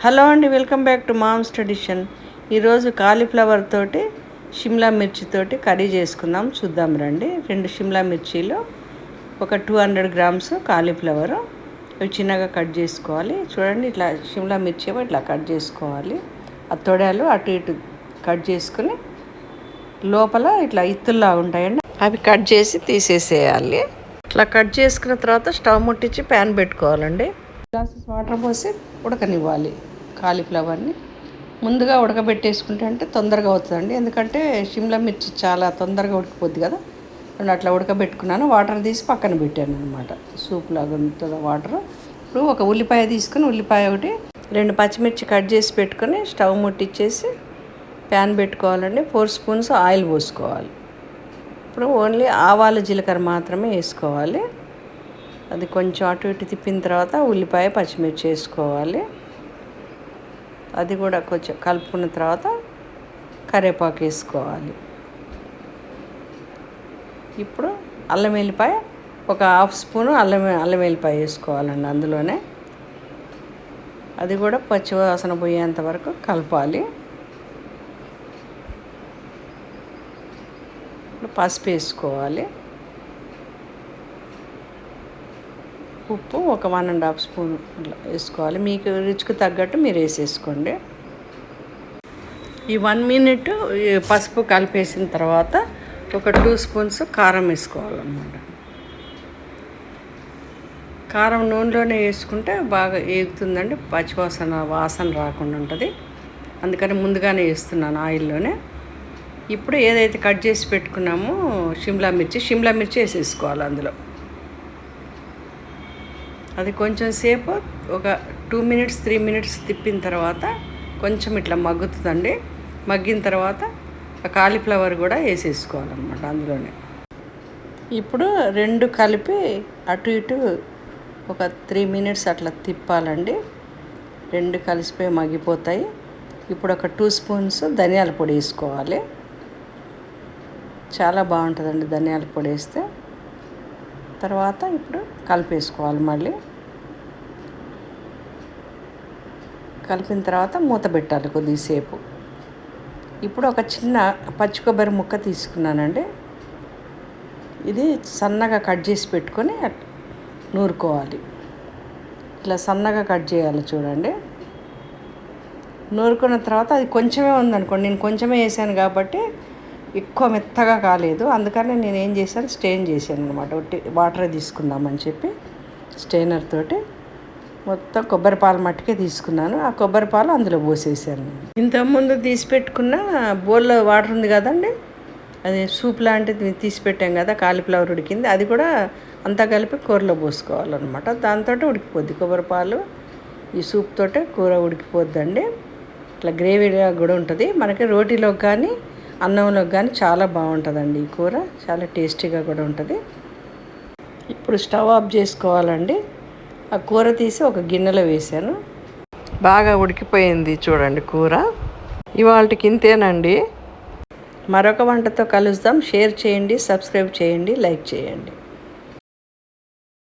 Hello అండి, welcome back to mom's tradition. ఈరోజు cauliflower తోటి షిమ్లా మిర్చితోటి కర్రీ చేసుకుందాం, చూద్దాం రండి. 2 షిమ్లా మిర్చీలు, ఒక 200 గ్రామ్స్ కాలీఫ్లవర్, అవి చిన్నగా కట్ చేసుకోవాలి. చూడండి, ఇట్లా షిమ్లా మిర్చి ఇట్లా కట్ చేసుకోవాలి. ఆ తొడాలు అటు ఇటు కట్ చేసుకుని లోపల ఇట్లా ఇత్తుల్లా ఉంటాయండి, అవి కట్ చేసి తీసేసేయాలి. ఇట్లా కట్ చేసుకున్న తర్వాత స్టవ్ ముట్టించి ప్యాన్ పెట్టుకోవాలండి. గ్లాసెస్ వాటర్ పోసి ఉడకనివ్వాలి. కాలీఫ్లవర్ని ముందుగా ఉడకబెట్టేసుకుంటే అంటే తొందరగా అవుతుందండి, ఎందుకంటే షిమ్లా మిర్చి చాలా తొందరగా ఉడికిపోద్ది కదా. నేను అట్లా ఉడకబెట్టుకున్నాను, వాటర్ తీసి పక్కన పెట్టాను అనమాట. సూప్ లాగా ఉంటుంది వాటర్. ఇప్పుడు ఒక ఉల్లిపాయ తీసుకుని, ఉల్లిపాయ ఒకటి 2 పచ్చిమిర్చి కట్ చేసి పెట్టుకొని స్టవ్ ముట్టించేసి ప్యాన్ పెట్టుకోవాలండి. 4 స్పూన్స్ ఆయిల్ పోసుకోవాలి. ఇప్పుడు ఓన్లీ ఆవాలు జీలకర్ర మాత్రమే వేసుకోవాలి. అది కొంచెం అటు ఇటు తిప్పిన తర్వాత ఉల్లిపాయ పచ్చిమిర్చి వేసుకోవాలి. అది కూడా కొంచెం కలుపుకున్న తర్వాత కరివేపాకు వేసుకోవాలి. ఇప్పుడు అల్లం వెల్లిపాయ ఒక హాఫ్ స్పూను అల్లం వెల్లిపాయ వేసుకోవాలండి అందులోనే. అది కూడా పచ్చి వాసన పోయేంత వరకు కలపాలి. ఇప్పుడు పసుపు వేసుకోవాలి. ఉప్పు ఒక 1.5 స్పూన్ అట్లా వేసుకోవాలి. మీకు రుచికి తగ్గట్టు మీరు వేసేసుకోండి. ఈ 1 మినిట్ పసుపు కలిపేసిన తర్వాత ఒక 2 స్పూన్స్ కారం వేసుకోవాలన్నమాట. కారం నూనెలోనే వేసుకుంటే బాగా ఏగుతుందండి, వాసన రాకుండా ఉంటుంది. అందుకని ముందుగానే వేస్తున్నాను ఆయిల్లోనే. ఇప్పుడు ఏదైతే కట్ చేసి పెట్టుకున్నామో షిమ్లా మిర్చి వేసేసుకోవాలి అందులో. అది కొంచెం సేపు ఒక 2 మినిట్స్ 3 మినిట్స్ తిప్పిన తర్వాత కొంచెం ఇట్లా మగ్గుతుందండి. మగ్గిన తర్వాత ఆ కాలీఫ్లవర్ కూడా వేసేసుకోవాలన్నమాట అందులోనే. ఇప్పుడు 2 కలిపి అటు ఇటు ఒక 3 మినిట్స్ అట్లా తిప్పాలండి. 2 కలిసిపోయి మగ్గిపోతాయి. ఇప్పుడు ఒక 2 స్పూన్స్ ధనియాల పొడి వేసుకోవాలి. చాలా బాగుంటుందండి ధనియాల పొడి వేస్తే. తర్వాత ఇప్పుడు కలిపేసుకోవాలి. మళ్ళీ కలిపిన తర్వాత మూత పెట్టాలి కొద్దిసేపు. ఇప్పుడు ఒక చిన్న పచ్చి కొబ్బరి ముక్క తీసుకున్నానండి. ఇది సన్నగా కట్ చేసి పెట్టుకొని నూరుకోవాలి. ఇట్లా సన్నగా కట్ చేయాలి చూడండి. నూరుకున్న తర్వాత అది కొంచెమే ఉందనుకోండి, నేను కొంచెమే వేసాను కాబట్టి ఎక్కువ మెత్తగా కాలేదు. అందుకని నేను ఏం చేశాను, స్ట్రెయిన్ చేశాను అనమాట. వాటర్ తీసుకుందామని చెప్పి స్ట్రెయినర్ తోటి మొత్తం కొబ్బరి పాలు మట్టుకే తీసుకున్నాను. ఆ కొబ్బరి పాలు అందులో పోసేసాను. ఇంతకుముందు తీసి పెట్టుకున్న బౌల్లో వాటర్ ఉంది కదండి, అది సూప్ లాంటిది తీసి పెట్టాం కదా, కాలీఫ్లవర్ ఉడికింది, అది కూడా అంతా కలిపి కూరలో పోసుకోవాలన్నమాట. దాంతో ఉడికిపోద్ది కొబ్బరి పాలు. ఈ సూప్ తోటే కూర ఉడికిపోద్దండి. ఇట్లా గ్రేవీగా కూడా ఉంటుంది. మనకి రోటీలోకి కానీ అన్నంలోకి కానీ చాలా బాగుంటుందండి ఈ కూర. చాలా టేస్టీగా కూడా ఉంటుంది. ఇప్పుడు స్టవ్ ఆఫ్ చేసుకోవాలండి. ఆ కూర తీసి ఒక గిన్నెలో వేసాను. బాగా ఉడికిపోయింది చూడండి కూర. ఇవాళకి ఇంతేనండి. మరొక వంటతో కలుద్దాం. షేర్ చేయండి, సబ్స్క్రైబ్ చేయండి, లైక్ చేయండి.